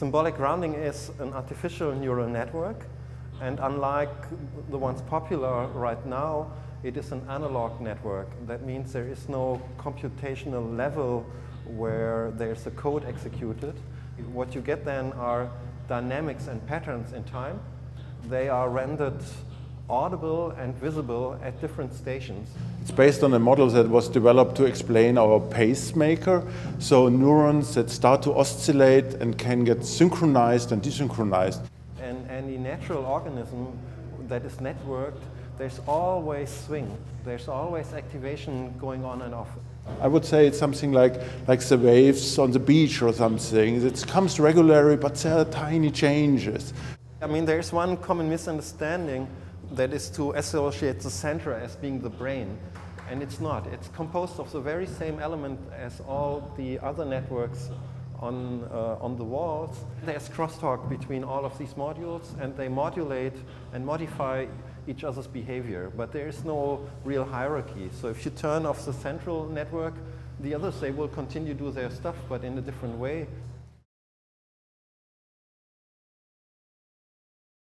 Symbolic grounding is an artificial neural network, and unlike the ones popular right now, it is an analog network. That means there is no computational level where there's a code executed. What you get then are dynamics and patterns in time. They are rendered audible and visible at different stations. It's based on a model that was developed to explain our pacemaker. So neurons that start to oscillate and can get synchronized and desynchronized. And any natural organism that is networked, there's always swing. There's always activation going on and off. I would say it's something like the waves on the beach or something. It comes regularly, but there are tiny changes. I mean, there's one common misunderstanding that is to associate the center as being the brain. And it's not. It's composed of the very same element as all the other networks on the walls. There's crosstalk between all of these modules, and they modulate and modify each other's behavior. But there is no real hierarchy. So if you turn off the central network, the others, they will continue to do their stuff, but in a different way.